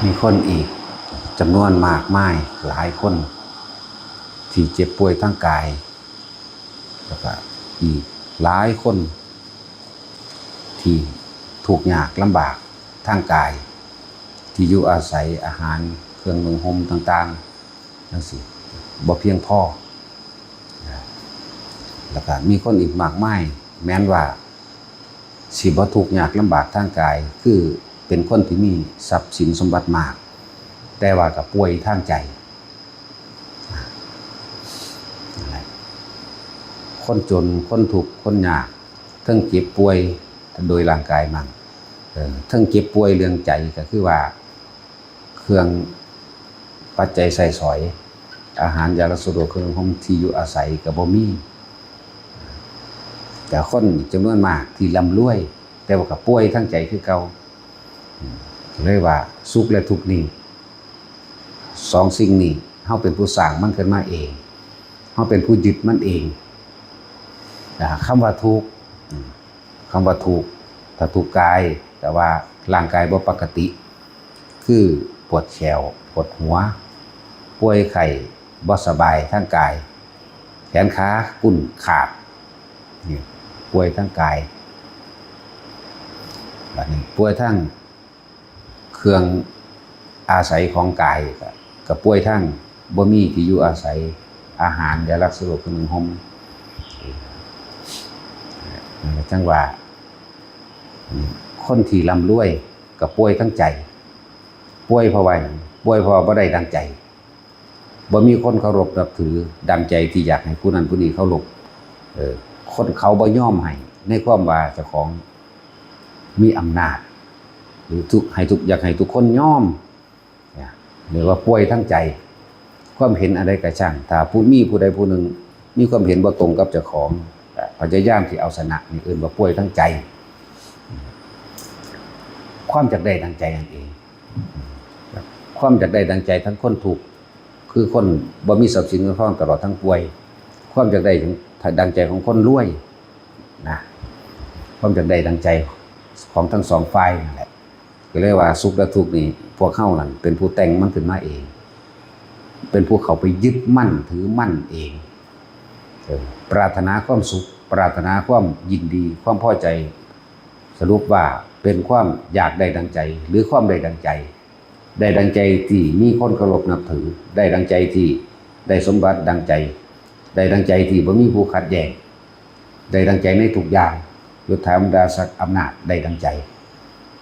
มีคนอีกจำนวนมากมายหลายคนที่เจ็บป่วยทางกายแล้วก็อีกหลายคนที่ทุกข์ยากลำบากทางกายที่อยู่อาศัยอาหารเครื่องนุ่งห่มต่างๆนั่นสิบ่เพียงพอแล้วก็มีคนอีกมากมายแม้นว่าสิบ่ทุกข์ยากลำบากทางกายคือเป็นคนที่มีทรัพย์สินสมบัติมากแต่ว่าก็ป่วยทางใจคนจนคนทุกข์คนยากทั้งเจ็บป่วยโดยร่างกายมันทั้งเจ็บป่วยเรื่องใจก็คือว่าเครื่องปัจจัยใช้สอยอาหารยาละสะดวกเครื่องห่มที่อยู่อาศัยก็บ่มีแต่คนจำนวนมากที่ร่ำรวยแต่ว่าก็ป่วยทั้งใจคือเก่าเลยว่าสุขและทุกข์นี้สองสิ่งนี้เฮาเป็นผู้สร้างมันขึ้นมาเองเฮาเป็นผู้ยึดมันเองคำว่าทุกข์ถ้าทุกข์กายแต่ว่าร่างกายบ่ปกติคือปวดแขวปวดหัวป่วยไข้บ่สบายทางกายแขนขากุ่นขาดนี่ป่วยทางกายบัดนี้ป่วยทางเครื่องอาศัยของกายก็ป่วยทางบ่มีที่อยู่อาศัยอาหารยารักษาโรคเครื่องห่มจังว่าคนที่ร่ำรวยก็ป่วยทั้งใจป่วยเพราะว่าป่วยเพราะบ่ได้ดังใจบ่มีคนเคารพนับถือดังใจที่อยากให้ผู้นั้นผู้นี้เคารพคนเขาบ่ยอมให้ในความว่าเจ้าของมีอำนาจหรืออยากให้ทุกคนยอมหรือว่าป่วยทั้งใจความเห็นอะไรก็ช่างถ้าผู้ใดผู้หนึ่งมีความเห็นบ่ตรงกับเจ้าของพยายามที่เอาชนะนี่เอิ้นว่าป่วยทั้งใจความอยากได้ดังใจนั่นเองความอยากได้ดังใจทั้งคนถูกคือคนบ่มีทรัพย์สินเงินทองตลอดทั้งป่วยความอยากได้ดังใจของคนรวยนะความอยากได้ดังใจของทั้งสองฝ่ายนั่นแหละก็เรียกว่าสุขและทุกข์นี่พวกเขานั่นเป็นผู้แต่งมันขึ้นมาเองเป็นผู้เขาไปยึดมั่นถือมั่นเองปรารถนาความสุขปรารถนาความยินดีความพอใจสรุปว่าเป็นความอยากได้ดังใจหรือความได้ดังใจได้ดังใจที่มีคนเคารพนับถือได้ดังใจที่ได้สมบัติดังใจได้ดังใจที่บ่มีผู้ขัดแย้งได้ดังใจในทุกอย่างยศถาบรรดาศักดิ์อำนาจได้ดังใจ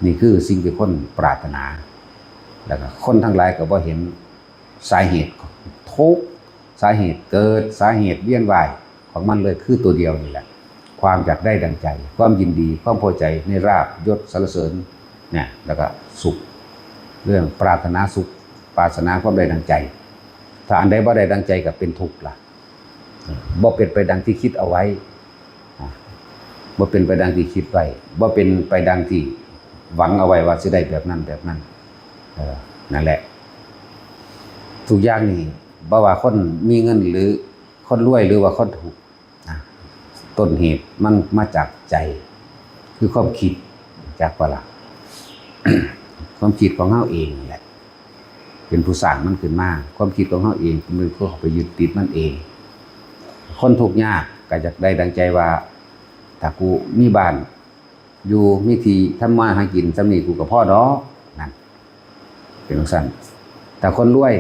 นี่คือสิ่งที่คนปรารถนาแล้วก็คนทั้งหลายก็บ่เห็นสาเหตุทุกข์สาเหตุเกิดสาเหตุเวียนว่ายของมันเลยคือตัวเดียวนี่แหละความอยากได้ดังใจความยินดีความพอใจในลาภยศสรรเสริญเนี่ยแล้วก็สุขเรื่องปรารถนาสุขปรารถนาความได้ดังใจถ้าอันใดบ่ได้ดังใจก็เป็นทุกข์ล่ะบ่เป็นไปดังที่คิดเอาไว้บ่เป็นไปดังที่คิดไว้บ่เป็นไปดังที่หวังเอาไว้ว่าจะได้แบบนั้นนั่นแหละทุกอย่างนี่บ่ว่าคนมีเงินหรือคนรวยหรือว่าคนถูกต้นเหตุมันมาจากใจคือความคิดจากว่าล่ะ ความคิดของเฮาเองแหละเป็นผู้สร้างมันขึ้นมาความคิดของเฮาเองเป็นผู้เข้าไปยึดติดมันเองคนทุกข์ยากก็อยากได้ดังใจว่าถ้ากูมีบ้านอยู่มีที่ทำมาหากินจำนี้กูกับพ่อดอกนั่นเป็นจังซั่นแต่คนรวย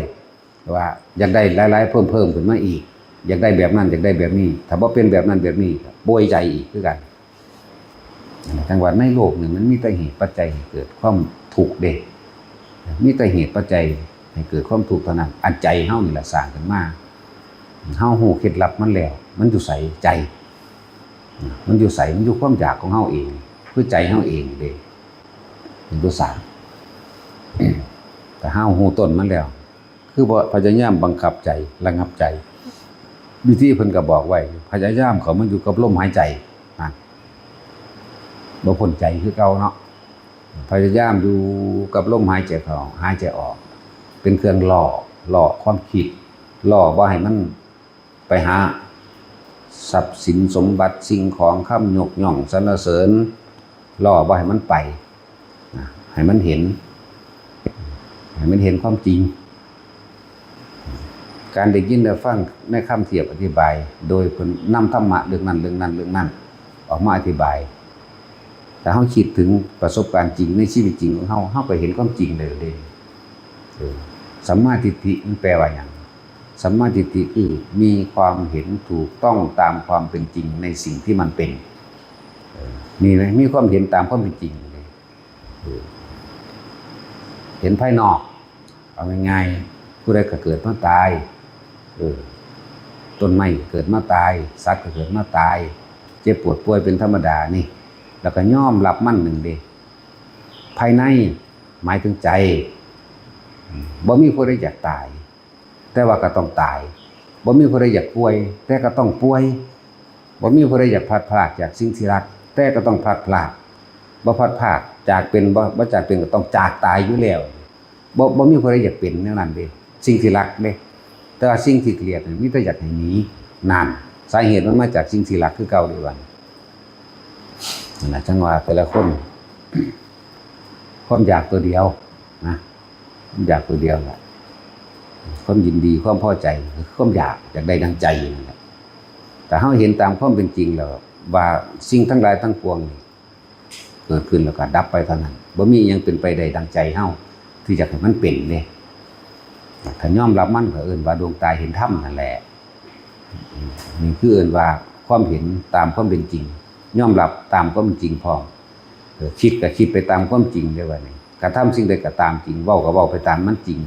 ว่าอยากได้หลายๆเพิ่มขึ้นมาอีกอยากได้แบบนั้นอยากได้แบบนี้ถ้าบ่เป็นแบบนั้นแบบนี้ป่วยใจอีกคือกันทั้งว่าในโลกนี่มันมีแต่เหตุปัจจัยให้เกิดความทุกข์เด้มีแต่เหตุปัจจัยให้เกิดความทุกข์เท่านั้นอันใจเฮานี่แหละสร้างขึ้นมาเฮาฮู้เคล็ดลับมันแล้วมันอยู่ไสใจมันอยู่ไสมันอยู่ความอยากของเฮาเองคือใจเฮาเองเด้เป็นตัวสร้างแต่เฮาฮู้ต้นมันแล้วคือบ่พยายามบังคับใจระงับใจวิธีเพิ่นก็บอกไว้พยายามเขามันอยู่กับลมหายใจนั่นบ่พ้นใจคือเก่าเนาะพยายามอยู่กับลมหายใจเข้าหายใจออกเป็นเครื่องหล่อความคิดบ่ให้มันไปหาทรัพย์สินสมบัติสิ่งของคำยกย่องสรรเสริญบ่ให้มันไปให้มันเห็น ให้มันเห็นความจริงการได้ยินได้ฟังในคำเทียบอธิบายโดยคนนำธรรมะเรื่องนั้นออกมาอธิบายแต่เขาคิดถึงประสบการณ์จริงในชีวิตจริงของเขาก็เห็นความจริงเลยสัมมาทิฏฐิมันแปลว่าอย่างสัมมาทิฏฐิคือมีความเห็นถูกต้องตามความเป็นจริงในสิ่งที่มันเป็นนี่เลยมีความเห็นตามความเป็นจริงเลยเห็นภายนอกเอาง่ายๆผู้ใดก็เกิดมาตายต้นไม้เกิดมาตายสัตว์ก็เกิดมาตายเจ็บปวดป่วยเป็นธรรมดานี่แล้วก็ย่อมรับมั่นหนึ่งเดีภายในหมายถึงใจบ่มีผู้ใดอยากตายแต่ว่าก็ต้องตายบ่มีผู้ใดอยากป่วยแต่ก็ต้องป่วยบ่มีผู้ใดอยากพลัดพรากจากสิ่งที่รักแต่ก็ต้องพลัดพรากบ่พลัดพรากจากเป็นบ่จากเป็นก็ต้องจากตายอยู่แล้วบ่มีผู้ใดอยากเป็นแนวนั้นเด้สิ่งที่รักเด้แต่ว่าสิ่งที่เกลียดมีแต่อยากให้หนีนั่นสาเหตุมันมาจากสิ่งที่รักคือเก่าดีวันนั่นแหละจังว่าแต่ละคนความอยากตัวเดียวนะความอยากตัวเดียวแหละความยินดีความพอใจความอยากได้ดังใจนั่นแหละแต่เราเห็นตามความเป็นจริงแล้วว่าสิ่งทั้งหลายทั้งปวงเกิดขึ้นแล้วก็ดับไปเท่านั้นบ่มียังเป็นไปได้ดังใจเฮาที่จะให้มันเป็นเนี่ยถ้ายอมรับมันก็เอิ้นว่าดวงตาเห็นธรรมนั่นแหละนี่คือเอิ้นว่าความเห็นตามความเป็นจริงยอมรับตามความจริงพร้อมคิดก็คิดไปตามความจริงได้ว่านี่กระทำสิ่งใดก็ตามจริงเว้าก็เว้าไปตามมันจริง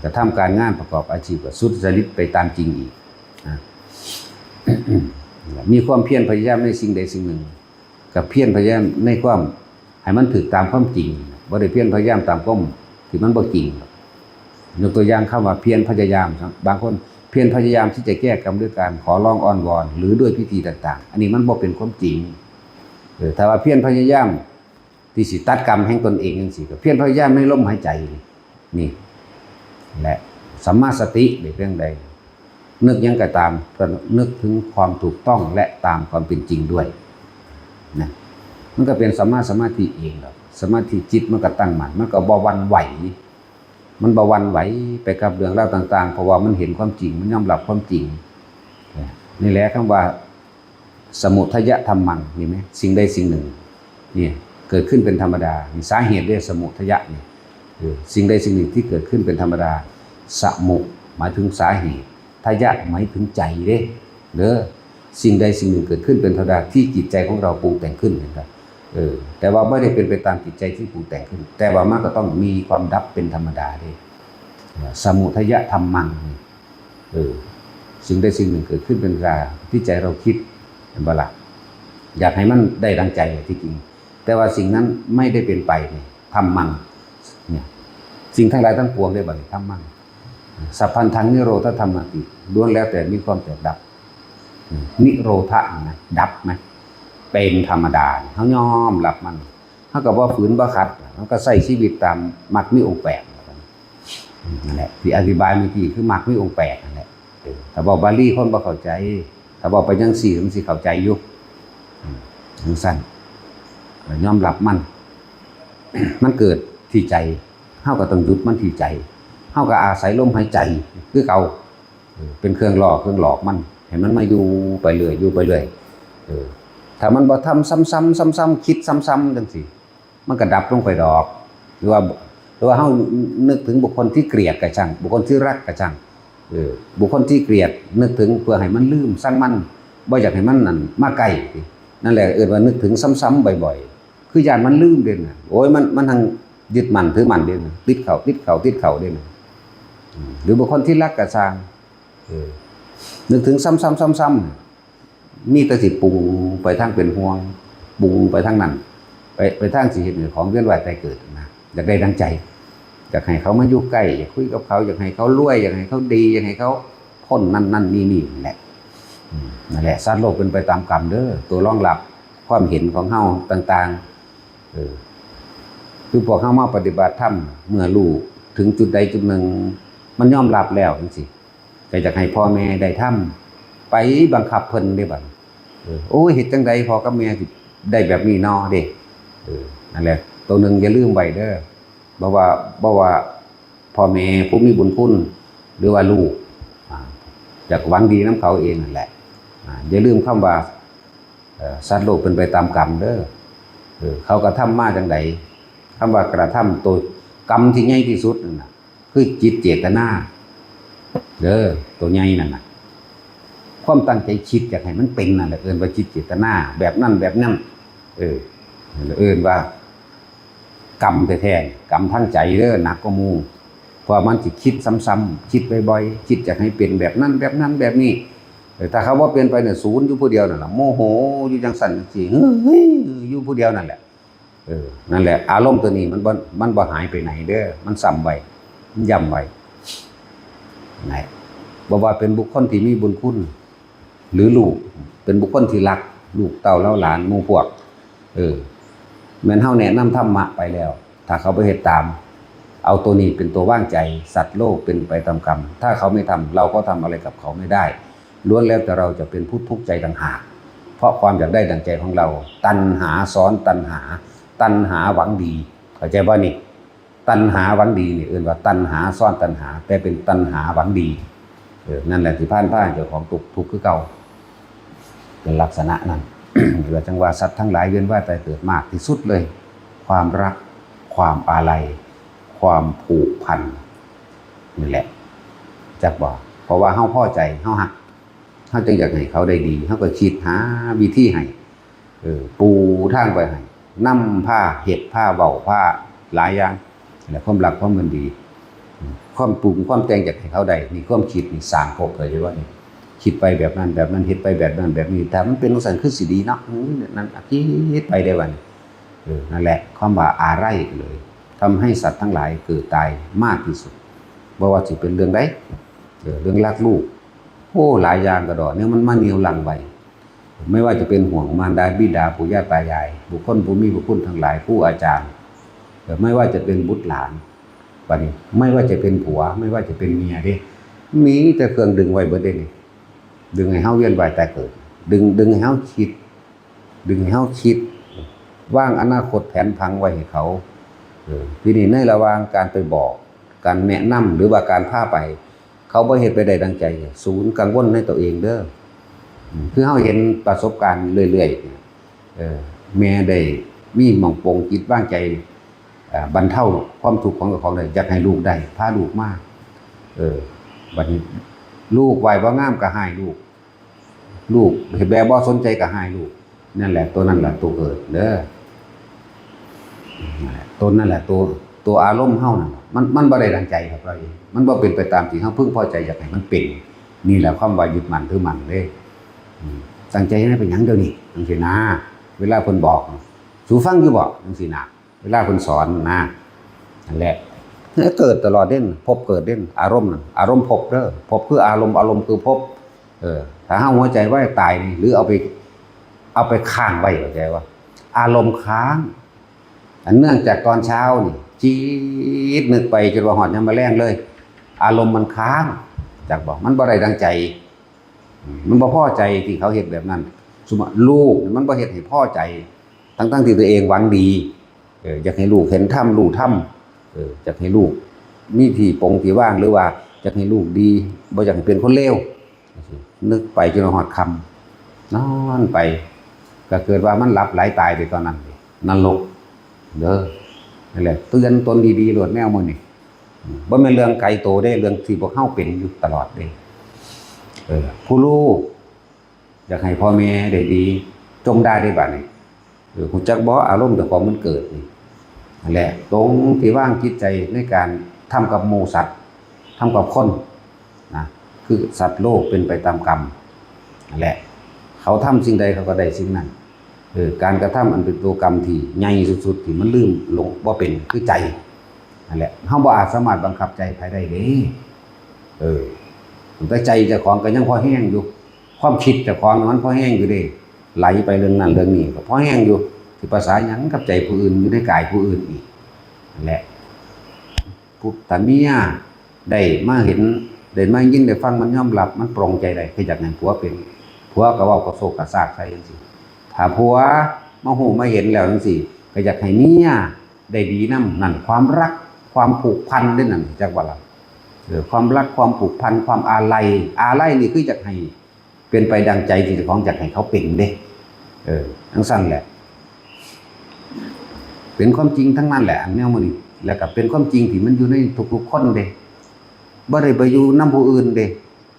กระทำการงานประกอบอาชีพก็สุจริตไปตามจริงอีกมีความเพียรพยายามในสิ่งใดสิ่งหนึ่งกับเพียรพยายามในความให้มันถูกตามความจริงบ่ได้เพียรพยายามตามความที่มันบ่จริงยกตัวอย่างคำว่าเพียรพยายามบางคนเพียรพยายามที่จะแก้กรรมด้วยการขอร้องอ้อนวอนหรือด้วยพิธีต่างๆอันนี้มันบ่เป็นความจริงถ้าว่าเพียรพยายามที่สิตัดกรรมแห่งตนเองจังซี่ก็เพียรพยายามในลมหายใจนี่และสัมมาสติเป็นเรื่องใดนึกยังก็ตามก็นึกถึงความถูกต้องและตามความเป็นจริงด้วยนะมันก็เป็นสัมมาสมาธิเองหรอกสมาธิจิตมันก็ตั้งมั่นมันก็บ่หวั่นไหวมันบ่หวั่นไหวไปกับเรื่องราวต่างๆเพราะว่ามันเห็นความจริงมันยอมรับความจริงนี่แหละคำว่าสมุทัยธรรมังเห็นไหมสิ่งใดสิ่งหนึ่งนี่เกิดขึ้นเป็นธรรมดาสาเหตุด้วยสมุทัยนี่สิ่งใดสิ่งหนึ่งที่เกิดขึ้นเป็นธรรมดาสมุหมายถึงสาเหตุทยะหมายถึงใจเด้อสิ่งใดสิ่งหนึ่งเกิดขึ้นเป็นธรรมดาที่จิตใจของเราปรุงแต่งขึ้นนะครับแต่ว่าไม่ได้เป็นไปตามจิตใจที่ปรุงแต่งขึ้นแต่ว่ามันก็ต้องมีความดับเป็นธรรมดาด้วยสมุทัยธรรมังสิ่งใดสิ่งหนึ่งเกิดขึ้นเป็นธรรมดาที่ใจเราคิดเป็นบละอยากให้มันได้ดังใจที่จริงแต่ว่าสิ่งนั้นไม่ได้เป็นไปเนี่ยธรรมังเนี่ยสิ่งทั้งหลายทั้งปวงได้บัดนี้ธรรมังสัพพันธังนิโรธธรรมติล้วนแล้วแต่มีความแตกดับนิโรธะนะดับไหมเป็นธรรมดาเขายอมรับมันเขาก็บ่ฝืนบ่ขัดเขาก็ใช้ชีวิตตามมรรคมีองค์แปดนั่นแหละที่อธิบายเมื่อกี้คือมรรคมีองค์แปดนั่นแหละถ้าบอกบาลีคนบ่เข้าใจถ้าบอกไปยังสี่มันสิเข้าใจอยู่สั้นยอมรับมันมันเกิดที่ใจเขาก็ต้องหยุดมันที่ใจเขาก็อาศัยลมหายใจคือเก่าเป็นเครื่องหลอกมันให้มันมาอยู่ไปเรื่อยอยู่ไปเรื่อยถ้ามันบ่ทำซ้ำๆคิดซ้ำๆจังซี่มันก็ดับลงไปดอกหรือว่าเฮานึกถึงบุคคลที่เกลียดก็ช่างบุคคลที่รักก็ช่างบุคคลที่เกลียดนึกถึงเพื่อให้มันลืมสร้างมันบ่อยากให้มันนั่นมาใกล้นั่นแหละว่านึกถึงซ้ำๆบ่อยๆคือยานมันลืมเด่นโอ้ยมันทางยึดมั่นถือมั่นเด่นติดเข่าเด่นหรือบุคคลที่รักก็ช่างนึกถึงซ้ำมีแต่สิปรุงไปทางเป็นห่วงปรุงไปทางนั้นไปทางสิเหตุของเวียนว่ายตายเกิดนะอยากได้ดังใจอยากให้เขามาอยู่ใกล้อยากคุยกับเขาอยากให้เขารวยอยากให้เขาดีอยากให้เขาพ้นนั่นนี่แหละนั่นแหละสัตว์โลกเป็นไปตามกรรมเด้อตัวรองรับความเห็นของเฮาต่างคือพวกเฮามาปฏิบัติธรรมเมื่อรู้ถึงจุดใดจุดหนึ่งมันยอมรับแล้วจังซี่ก็อยากให้พ่อแม่ได้ทำไปบังคับเพิ่นได้บัดโอ้ยเฮ็ดจังไดพ่อกับแม่สิได้แบบนี้เนาะเด้นั่นแหละตัวนึงอย่าลืมไว้เด้อบ่ว่า พ่อแม่ผู้มีบุญคุณหรือว่าลูกอยากหวังดีน้ำเขาเองนั่นแหละอย่าลืมคำว่าสัตว์โลกเป็นไปตามกรรมเด้อเขากระทำมาจังใดคำว่ากระทำตัวกรรมที่ใหญ่ที่สุดนั่นน่ะคือจิตเจตนาเด้อตัวใหญ่นั่นน่ะความตั้งใจคิดอยากให้มันเป็นนั่นแหละเอิ้นว่าจิตเจตนาแบบนั้นเอิ้นว่ากรรมแท้ๆกรรมทั้งใจเด้อหนักกว่าหมู่เพราะมันสิคิดซ้ำๆคิดบ่อยๆคิดอยากให้เป็นแบบนั้นแบบนี้ถ้าเขาว่าเป็นไปเนี่ยศูนย์อยู่ผู้เดียวนั่นแหละโมโหอยู่จังสั่นจังซี่เฮ้ยอยู่ผู้เดียวนั่นแหละนั่นแหละอารมณ์ตัวนี้มันบ่หายไปไหนเด้อมันซ้ำไว้มันย้ำไว้ไหนบ่ว่าเป็นบุคคลที่มีบุญคุณหรือลูกเป็นบุคคลที่รักลูกเต้าแล้วหลานหมู่พวกแม่นเฮาแนะนำธรรมะไปแล้วถ้าเขาไปเฮ็ดตามเอาตัวนี้เป็นตัวว่างใจสัตว์โลกเป็นไปตามกรรมถ้าเขาไม่ทำเราก็ทำอะไรกับเขาไม่ได้ล้วนแล้วแต่เราจะเป็นผู้ทุกข์ใจต่างหากเพราะความอยากได้ดั่งใจของเราตัณหาซ้อนตัณหาหวังดีเข้าใจบ่นี่ตัณหาหวังดีนี่เอิ้นว่าตัณหาซ้อนตัณหาแต่เป็นตัณหาหวังดีนั่นแหละที่ผ่านเจ้าของทุกข์คือเก่าเป็นลักษณะนั้น เหลือจังว่าสัตว์ทั้งหลายเวียนว่ายตายเกิดมากที่สุดเลยความรักความอาลัยความผูกพันนี่แหละจักบอกเพราะว่าเฮาพอใจเฮาฮักเฮาจึงอยากให้เขาได้ดีเฮาก็คิดหาวิธีให้ปูทางไปให้นำผ้าเฮ็ดผ้าเว้าผ้าหลายอย่างและความรักความเงินดีความปรุงความแต่งอยากให้เขาได้นี่ความคิดนี่สร้างภพเลยว่านี่คิดไปแบบนั้นเฮ็ดไปแบบนั้นแบบนี้แต่มันเป็นจังซั่นคือสิดีเนาะนั่นคิดไปได้วันนั่นแหละความว่าอะไรเลยทำให้สัตว์ทั้งหลายเกิดตายมากที่สุดบ่ว่าสิเป็นเรื่องใดเรื่องรักลูกหลายอย่างกระดอเนี่ยมันมาเหนียวลังไว้ไม่ว่าจะเป็นห่วงมารดาบิดาปู่ย่าตายายบุคคลผู้มีพระคุณทั้งหลายครูอาจารย์ไม่ว่าจะเป็นบุตรหลานบัดนี้ไม่ว่าจะเป็นผัวไม่ว่าจะเป็นเมียเด้มีแต่เครื่องดึงไว้เบิดเด้นี่ดึงให้เฮาเวียนว่ายตายเกิดดึงให้เฮาคิดวางอนาคตแผนพังไว้ให้เขาทีนี้ในระหว่างการไปบอกการแนะนำหรือว่าการพาไปเขาบ่เฮ็ดไปได้ดังใจศูนย์กังวลในตัวเองเด้อคือเฮาเห็นประสบการณ์เรื่อยๆแม่ได้มีหม่องปงจิตว่างใจบรรเทาความทุกข์ของเจ้าของได้อยากให้ลูกได้พาลูกมาบัดนี้ลูกไหวบ่งามก็ให้ลูกเฮ็ดแบบบ่สนใจก็ให้ลูกนั่นแหละตัวนั้นแหละตัวเกิดเด้อตัวนั่นแหละตัวอารมณ์เฮานั่นมันบ่ได้ดังใจครับเราเองมันบ่เป็นไปตามที่เฮาพึงพอใจอยากให้มันเป็นนี่แหละความว่ายึดมั่นถือมั่นเด้ตั้งใจให้เป็นหยังเดี๋ยวนี้จังซี่นะเวลาเพิ่นบอกสู่ฟังอยู่บ่จังซี่นะเวลาเพิ่นสอนนะนั่นแหละเกิดตลอดเด่นพบเกิดเด่นอารมณ์นั่นอารมณ์พบเด้อพบคืออารมณ์คือพบถ้าเฮาหัวใจไว้ตายนี่หรือเอาไปค้างไว้เข้าใจว่าอารมณ์ค้างเนื่องจากตอนเช้านี่จี๊ดนึกไปจนว่าหอดยามมื้อแลงเลยอารมณ์มันค้างจักบอกมันบ่ได้ดังใจมันบ่พอใจที่เขาเฮ็ดแบบนั้นสมมุติลูกมันบ่เฮ็ดให้พอใจทั้งที่ตัวเองหวังดีอยากให้ลูกเห็นธรรมรู้ธรรมอยากให้ลูกมีที่ปงที่ว่างหรือว่าอยากให้ลูกดีบ่อยากให้เป็นคนเลวนึกไปจนหอดค่ำนอนไปก็เกิดว่ามันหลับไหลตายไปตอนนั้นนรกเด้อนั่นแหละเตือนตนดีๆโลดแนวมื้อนี่บ่แม่นเรื่องไกลโตเด้เรื่องที่พวกเฮาเป็นอยู่ตลอดเด้ผู้ลูกอยากให้พ่อแม่ได้ดีจงได้บัดนี้ฮู้จักบ่อารมณ์เจ้าของมันเกิดนี่นั่นแหละตรงที่ว่างจิตใจในการทำกับหมู่สัตว์ทำกับคนนะคือสัตว์โลกเป็นไปตามกรรมนั่นแหละเขาทำสิ่งใดเขาก็ได้สิ่งนั้นการกระทำอันเป็นตัวกรรมที่ใหญ่สุดๆที่มันลืมหลงบ่เป็นคือใจนั่นแหละเฮาบ่อาจสามารถบังคับใจใครได้เด้แต่ใจเจ้าของก็ยังพอแห้งอยู่ความคิดเจ้าของมันพอแห้งอยู่เด้ไหลไปเรื่องนั้นเรื่องนี้ก็พอแห้งอยู่ที่ภาษาหยังกับใจผู้อื่นอยู่ในกายผู้อื่นอีกนั่นแหละผู้ตาเมียได้มาเห็นได้มายินได้ฟังมันยอมรับมันปรงใจได้คือจากนั้นผัวเป็นผัวก็เว้าก็โศกกระซากใส่จังซี่ถ้าผัวมาหูมาเห็นแล้วจังซี่ก็อยากให้เมียได้ดีนำนั่นความรัก ความผูกพันด้วยนั่นจักว่าล่ะความรักความผูกพันความอาลัยนี่คือจักให้เป็นไปดังใจที่เจ้าของจักให้เขาเป็นเด้ทั้งสั้นแหละเป็นความจริงทั้งนั้นแหละอันแนวมื้อนี้แล้วก็เป็นความจริงที่มันอยู่ในทุกๆคนเด้บ่ได้ไปอยู่นำผู้อื่นเด้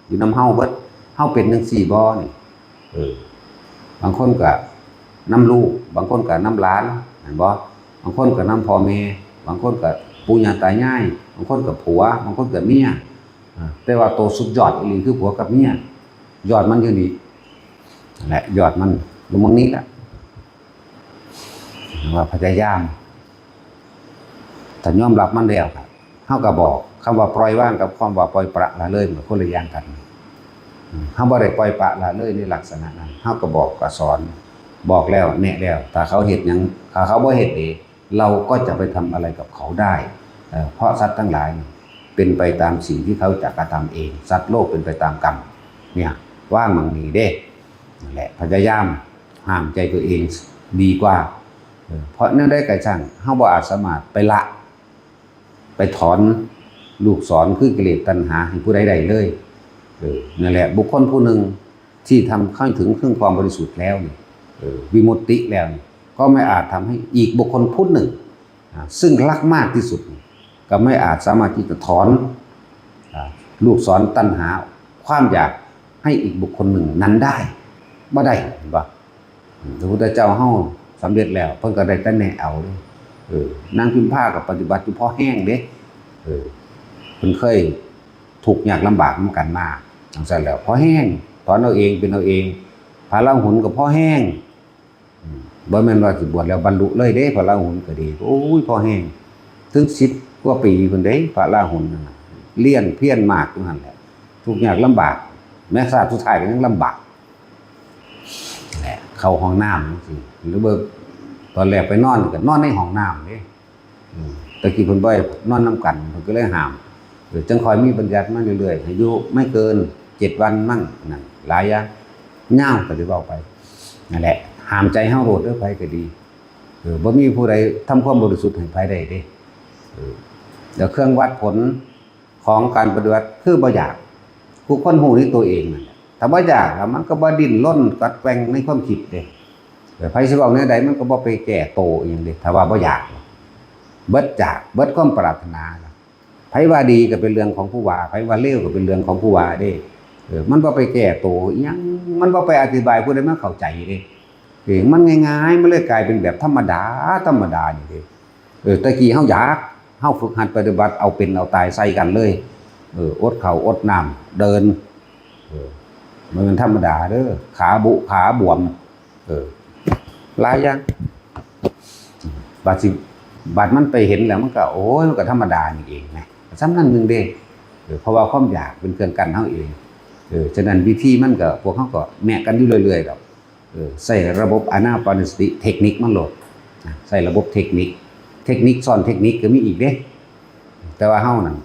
อยู่นำเฮาเบิดเฮาเป็นจังซี่บ่นี่บางคนก็นำลูกบางคนก็นำหลานเห็นบ่บางคนก็นำพ่อแม่บางคนก็ปู่ย่าตายายบางคนก็ผัวบางคนก็เมียแต่ว่าโตสุดยอดอีหลีคือผัวกับเมียยอดมันอยู่นี่แหละยอดมันอยู่ตรงนี้แหละว่าพยายามถ้ายอมรับมันแล้วเฮาก็บอกคำว่าปล่อยว่างกับคำว่าปล่อยปละละเลยมันคนละอย่างกันเฮาบ่ได้ปล่อยปละละเลยในลักษณะนั้นเฮาก็บอกก็สอนบอกแล้วแนะแล้วถ้าเขาเฮ็ดหยังถ้าเขาบ่เฮ็ดเองเราก็จะไปทำอะไรกับเขาได้เพราะสัตว์ทั้งหลายเป็นไปตามสิ่งที่เขาจะกระทำเองสัตว์โลกเป็นไปตามกรรมเนี่ยว่างมันมีเด้นั่นแหละพยายามห้ามใจตัวเองดีกว่าเพราะนั่นได้กระช่างเฮาบ่อาจสามารถไปละไปถอนลูกศรคือกิเลสตัณหาให้ผู้ใดได้เลยนั่นแหละบุคคลผู้หนึ่งที่ทำเข้าถึงซึ่งความบริสุทธิ์แล้ววิมุตติแล้วก็ไม่อาจทำให้อีกบุคคลผู้หนึ่งซึ่งรักมากที่สุดก็ไม่อาจสามารถที่จะถอนลูกศรตัณหาความอยากให้อีกบุคคลหนึ่งนั้นได้บ่ได้เห็นป่ะพระพุทธเจ้าเฮาสำเร็จแล้วเพิ่นก็ได้แต่แนะเอาเลยนางพิมพากับปฏิบัติอยู่พอแห้งเด้เพิ่นเคยทุกข์ยากลำบากนำกันมาจังซั่นแล้วพอแห้งถอนเอาเองเป็นเอาเองพระราหุลก็พอแห้งบ่แม่นว่าสิบวชแล้วบรรลุเลยเด้พระราหุลก็ดีโอ้ยพอแห้งถึง10กว่าปีเพิ่นเด้พระราหุลนั่นน่ะเลี้ยนเพี้ยนมากอยู่นั่นแหละทุกข์ยากลำบากแม้ชาติสุดท้ายก็ยังลำบากแหละเข้าห้องน้ำจังซี่หรือเบิ่งตอนแรกไปนอนก็นอนในห้องน้ำเด้ตะกี้เพิ่นบ่ให้นอนนำกันเพิ่นก็เลยห้ามจังค่อยมีบัญญัติมาเรื่อยๆให้อยู่ไม่เกิน7วันมั่งนั่นหลายอย่างยาวก็สิเว้าไปนั่นแหละห้ามใจเฮาโลดเด้อไผก็ดีบ่มีผู้ใดทำความบริสุทธิ์ให้ไผได้เด้เดี๋ยวเครื่องวัดผลของการปฏิบัติคือบ่อยากผู้คนฮู้ในตัวเองนั่นแหละถ้าบ่อยากแล้วมันก็บ่ดิ้นรนกัดแกว่งในความคิดเด้ไผสิเว้าแนวใดมันก็บ่ไปแก้โตอีหยังเด้ถ้าว่าบ่อยากเบิดจากเบิดความปรารถนาไผว่าดีก็เป็นเรื่องของผู้ว่าไผว่าเลวก็เป็นเรื่องของผู้ว่าเด้มันบ่ไปแก้โตอีหยังมันบ่ไปอธิบายผู้ใดมาเข้าใจเด้มันง่ายๆมันเลยกลายเป็นแบบธรรมดานี่เด้ตะกี้เฮาอยากเฮาฝึกหัดปฏิบัติเอาเป็นเอาตายใส่กันเลยอดข้าวอดน้ำเดินมันเป็นธรรมดาเด้อขาบวมหลายอย่างบาดมันไปเห็นแล้วมันก็โอ้ยมันก็ธรรมดานี่เองไงซ้ำนั่นนึงเด้เพราะว่าความอยากเป็นเครื่องกันเฮาเองฉะนั้นวิธีมันก็พวกเฮาก็แนะกันอยู่เรื่อยๆดอกใส่ระบบอานาปานสติเทคนิคมันโหลดใส่ระบบเทคนิคซ้อนเทคนิคก็มีอีกเด้แต่ว่าเฮานั่น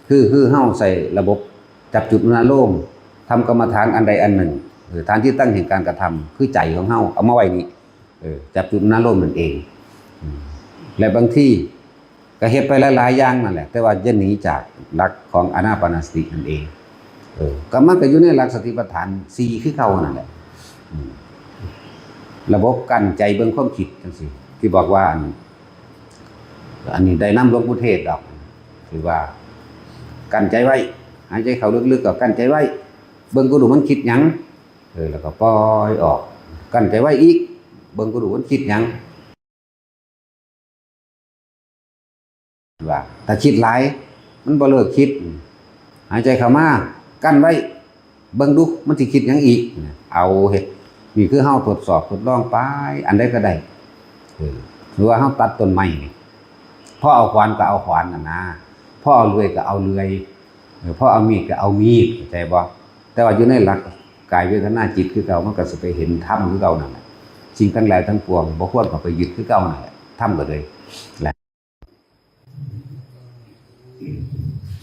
คือเฮาใส่ระบบจับจุดอารมณ์ทำกรรมฐานอันใดอันหนึ่งฐานที่ตั้งแห่งการกระทำคือใจของเฮาเอามาไว้นี่จับจุดอารมณ์นั่นเองและบางที่ก็เฮ็ดไปหลายๆอย่างนั่นแหละแต่ว่าอย่าหนีจากหลักของอานาปานสตินั่นเองก็มันก็อยู่ในหลักสติปัฏฐาน4คือเก่านั่นแหละระบบกั้นใจเบิ่งความคิดจังซี่ที่บอกว่าอันนี้ได้นำหลวงปู่เทศดอกคือว่ากั้นใจไว้หายใจเข้าลึกๆก็กั้นใจไว้เบิ่งก็ดูมันคิดหยังแล้วก็ปล่อยออกกั้นใจไว้อีกเบิ่งก็ดูมันคิดหยังว่าถ้าคิดหลายมันบ่เลิกคิดหายใจเข้ามากั้นไว้เบิ่งดูมันสิคิดหยังอีกเอาเฮ็ดนี่คือเฮาทดสอบทดลองไปอันใดก็ได้หรือว่าเฮาตัดต้นไม้นี่พอเอาขวานก็เอาขวานน่ะนะพอเอาเลื่อยก็เอาเลื่อยพอเอามีดก็เอามีดเข้าใจบ่แต่ว่าอยู่ในหลักกายเวทนาจิตคือเก่ามันก็สิไปเห็นธรรมคือเก่านั่นแหละสิ่งทั้งหลายทั้งปวงบ่ควรเข้าไปยึดคือเก่านั่นแหละธรรมก็เลยแหละ